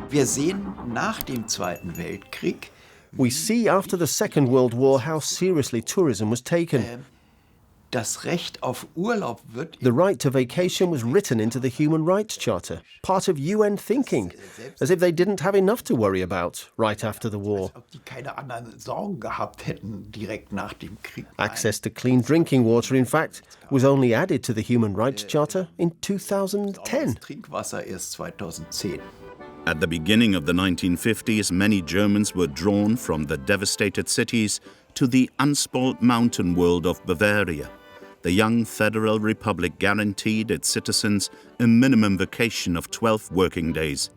Wir sehen nach dem Zweiten Weltkrieg, We see after the Second World War how seriously tourism was taken. das Recht auf Urlaub wird The right to vacation was written into the Human Rights Charter, part of UN thinking, as if they didn't have enough to worry about right after the war. ob die keine anderen Sorgen gehabt hätten direkt nach dem Krieg. Access to clean drinking water, in fact, was only added to the Human Rights Charter in 2010. Trinkwasser erst 2010. At the beginning of the 1950s, many Germans were drawn from the devastated cities to the unspoiled mountain world of Bavaria. The young Federal Republic guaranteed its citizens a minimum vacation of 12 working days.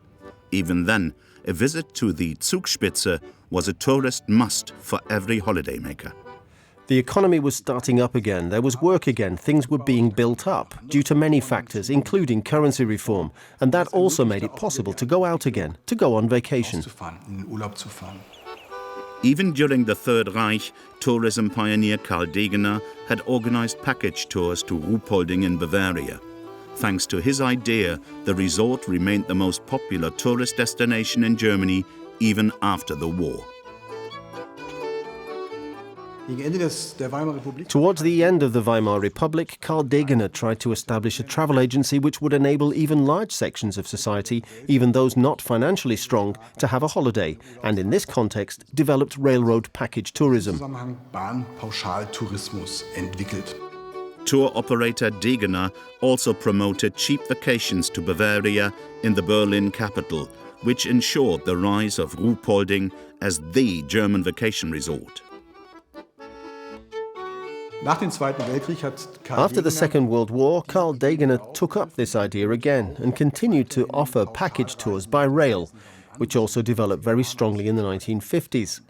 Even then, a visit to the Zugspitze was a tourist must for every holidaymaker. The economy was starting up again, there was work again, things were being built up due to many factors, including currency reform, and that also made it possible to go out again, to go on vacation. Even during the Third Reich, tourism pioneer Karl Degener had organized package tours to Ruhpolding in Bavaria. Thanks to his idea, the resort remained the most popular tourist destination in Germany even after the war. Towards the end of the Weimar Republic, Karl Degener tried to establish a travel agency which would enable even large sections of society, even those not financially strong, to have a holiday, and in this context developed railroad package tourism. Tour operator Degener also promoted cheap vacations to Bavaria in the Berlin capital, which ensured the rise of Ruhpolding as the German vacation resort. After the Second World War, Karl Degener took up this idea again and continued to offer package tours by rail, which also developed very strongly in the 1950s.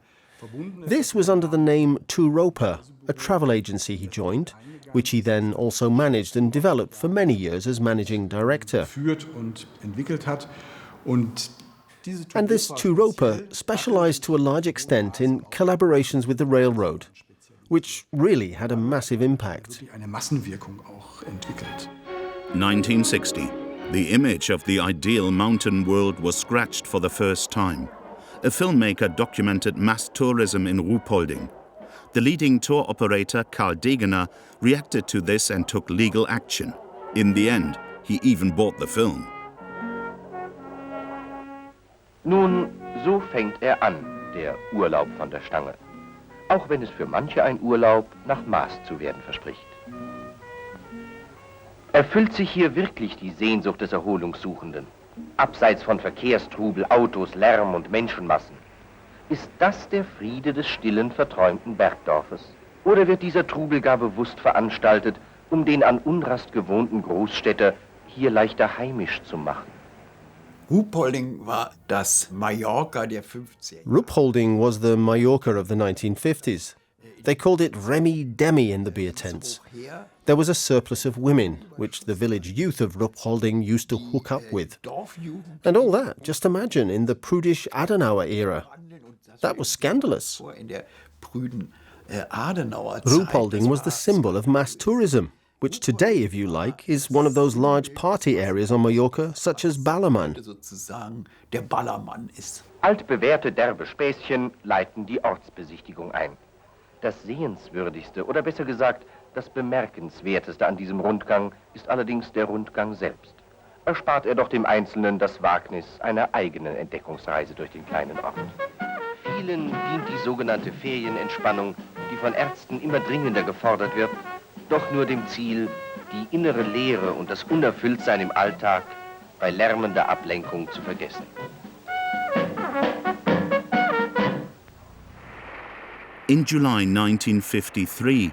This was under the name Touropa, a travel agency he joined, which he then also managed and developed for many years as managing director. And this Touropa specialized to a large extent in collaborations with the railroad, which really had a massive impact. 1960. The image of the ideal mountain world was scratched for the first time. A filmmaker documented mass tourism in Ruhpolding. The leading tour operator, Karl Degener, reacted to this and took legal action. In the end, he even bought the film. Nun, so fängt an, der Urlaub von der Stange. Auch wenn es für manche ein Urlaub nach Maß zu werden verspricht. Erfüllt sich hier wirklich die Sehnsucht des Erholungssuchenden? Abseits von Verkehrstrubel, Autos, Lärm und Menschenmassen. Ist das der Friede des stillen, verträumten Bergdorfes? Oder wird dieser Trubel gar bewusst veranstaltet, um den an Unrast gewohnten Großstädter hier leichter heimisch zu machen? Ruhpolding war das Mallorca der 50er. Ruhpolding was the Mallorca of the 1950s. They called it Remi-Demi in the beer tents. There was a surplus of women, which the village youth of Ruhpolding used to hook up with. And all that, just imagine, in the prudish Adenauer era. That was scandalous. Ruhpolding was the symbol of mass tourism, which today, if you like, is one of those large party areas on Mallorca, such as Ballermann. Altbewährte derbe Späßchen leiten die Ortsbesichtigung ein. Das Sehenswürdigste, oder besser gesagt, das Bemerkenswerteste an diesem Rundgang ist allerdings der Rundgang selbst. Erspart er doch dem Einzelnen das Wagnis einer eigenen Entdeckungsreise durch den kleinen Ort. Vielen dient die sogenannte Ferienentspannung, die von Ärzten immer dringender gefordert wird, doch nur dem Ziel, die innere Leere und das Unerfülltsein im Alltag bei lärmender Ablenkung zu vergessen. In July 1953,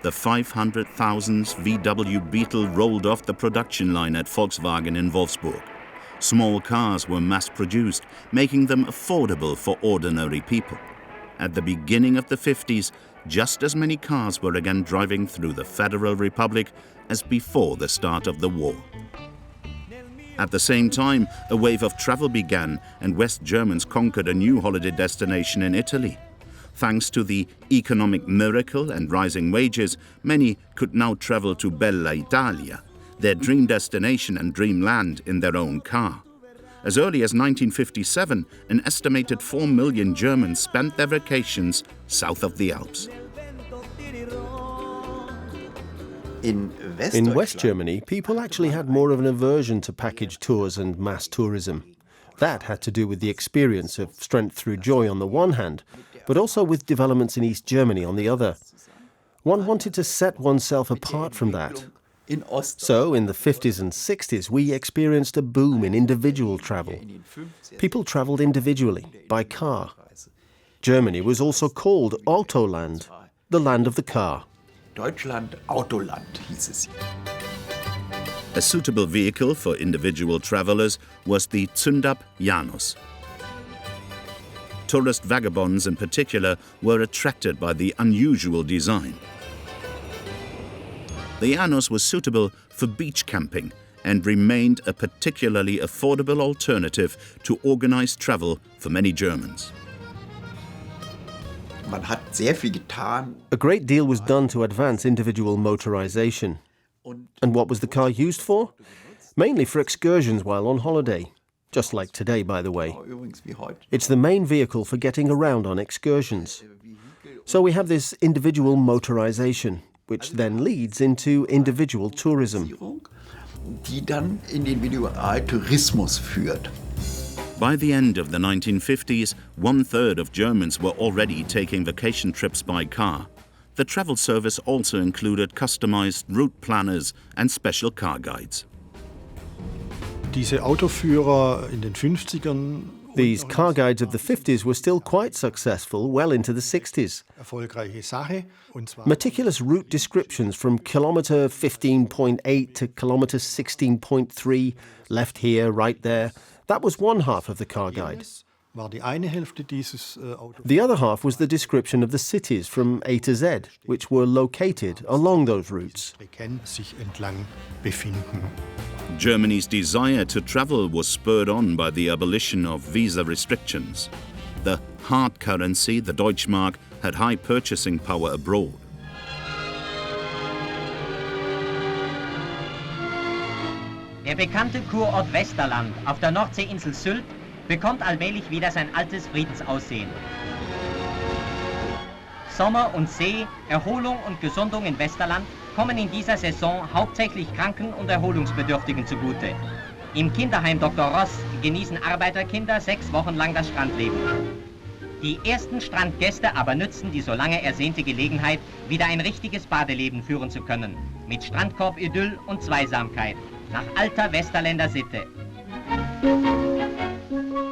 the 500,000th VW Beetle rolled off the production line at Volkswagen in Wolfsburg. Small cars were mass-produced, making them affordable for ordinary people. At the beginning of the 50s, just as many cars were again driving through the Federal Republic as before the start of the war. At the same time, a wave of travel began and West Germans conquered a new holiday destination in Italy. Thanks to the economic miracle and rising wages, many could now travel to Bella Italia, their dream destination and dreamland, in their own car. As early as 1957, an estimated 4 million Germans spent their vacations south of the Alps. In West Germany, people actually had more of an aversion to package tours and mass tourism. That had to do with the experience of strength through joy on the one hand, but also with developments in East Germany on the other. One wanted to set oneself apart from that. So, in the 50s and 60s, we experienced a boom in individual travel. People travelled individually, by car. Germany was also called Autoland, the land of the car. Deutschland Autoland hieß es. A suitable vehicle for individual travelers was the Zündab Janus. Tourist vagabonds in particular were attracted by the unusual design. The Janus was suitable for beach camping and remained a particularly affordable alternative to organized travel for many Germans. Man hat sehr viel getan. A great deal was done to advance individual motorization. And what was the car used for? Mainly for excursions while on holiday. Just like today, by the way. It's the main vehicle for getting around on excursions. So we have this individual motorization, which then leads into individual tourism. Die dann in den Individualtourismus führt. By the end of the 1950s, 1/3 of Germans were already taking vacation trips by car. The travel service also included customized route planners and special car guides. Diese Autoführer in den 50ern. These car guides of the 50s were still quite successful well into the 60s. Erfolgreiche Sache. Und zwar Meticulous route descriptions from kilometre 15.8 to kilometre 16.3, left here, right there. That was one half of the car guide. war die eine Hälfte dieses The other half was the description of the cities from A to Z, which were located along those routes. sich entlang befinden. Germany's desire to travel was spurred on by the abolition of visa restrictions. The hard currency, the Deutschmark, had high purchasing power abroad. Der bekannte Kurort Westerland auf der Nordseeinsel Sylt bekommt allmählich wieder sein altes Friedensaussehen. Sommer und See, Erholung und Gesundung in Westerland kommen in dieser Saison hauptsächlich Kranken und Erholungsbedürftigen zugute. Im Kinderheim Dr. Ross genießen Arbeiterkinder 6 Wochen lang das Strandleben. Die ersten Strandgäste aber nützen die so lange ersehnte Gelegenheit, wieder ein richtiges Badeleben führen zu können. Mit Strandkorb-Idyll und Zweisamkeit. Nach alter Westerländer Sitte.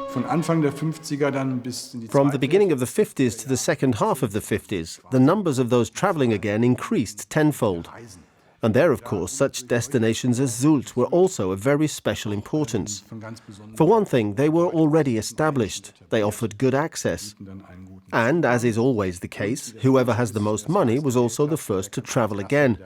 Von Anfang der 50er dann bis in die From the beginning of the 50s to the second half of the 50s, the numbers of those travelling again increased tenfold. And there, of course, such destinations as Sylt were also of very special importance. For one thing, they were already established. They offered good access. And, as is always the case, whoever has the most money was also the first to travel again.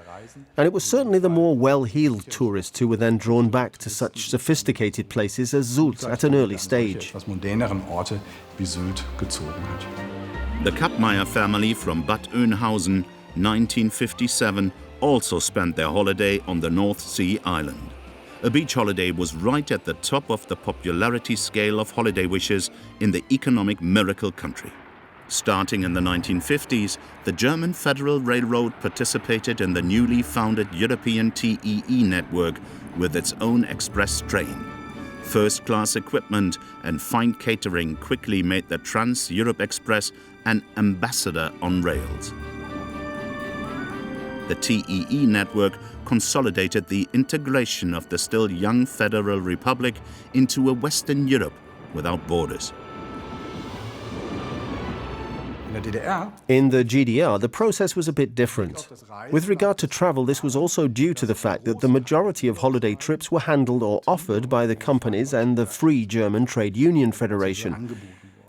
And it was certainly the more well-heeled tourists who were then drawn back to such sophisticated places as Sylt at an early stage. etwas moderneren Orte wie Sylt gezogen hat. The Kappmeier family from Bad Oeynhausen, 1957, also spent their holiday on the North Sea island. A beach holiday was right at the top of the popularity scale of holiday wishes in the economic miracle country. Starting in the 1950s, the German Federal Railroad participated in the newly founded European TEE network with its own express train. First-class equipment and fine catering quickly made the Trans-Europe Express an ambassador on rails. The TEE network consolidated the integration of the still young Federal Republic into a Western Europe without borders. In der DDR In the GDR, the process was a bit different. With regard to travel, this was also due to the fact that the majority of holiday trips were handled or offered by the companies and the Free German Trade Union Federation.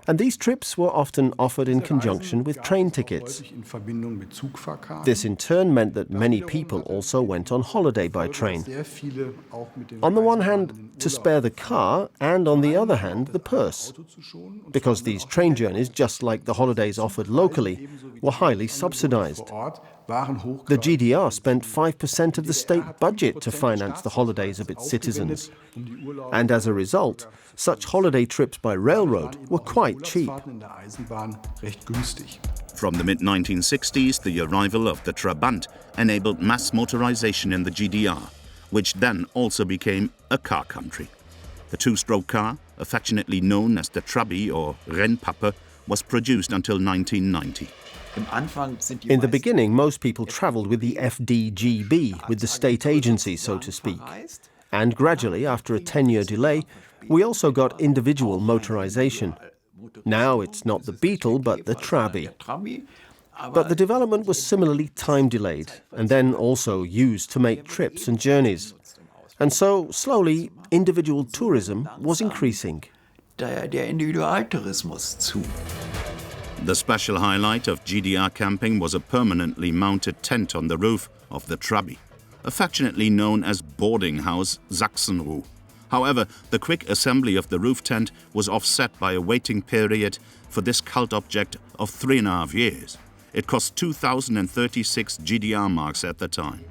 And these trips were often offered in conjunction with train tickets. häufig in Verbindung mit Zugfahrkarten. This in turn meant that many people also went on holiday by train. Sehr viele auch mit dem On the one hand, to spare the car, and on the other hand, the purse. Because these train journeys, just like the holidays offered locally, were highly subsidized. vor Ort The GDR spent 5% of the state budget to finance the holidays of its citizens. And as a result, such holiday trips by railroad were quite cheap. From the mid-1960s, the arrival of the Trabant enabled mass motorization in the GDR, which then also became a car country. The two-stroke car, affectionately known as the Trabi or Rennpappe, was produced until 1990. In the beginning, most people travelled with the FDGB, with the state agency, so to speak. And gradually, after a 10-year delay, we also got individual motorization. Now it's not the Beetle, but the Trabi. But the development was similarly time-delayed, and then also used to make trips and journeys. And so, slowly, individual tourism was increasing. Der Individualtourismus zu. The special highlight of GDR camping was a permanently mounted tent on the roof of the Trabi, affectionately known as boarding house Sachsenruh. However, the quick assembly of the roof tent was offset by a waiting period for this cult object of 3.5 years. It cost 2,036 GDR marks at the time.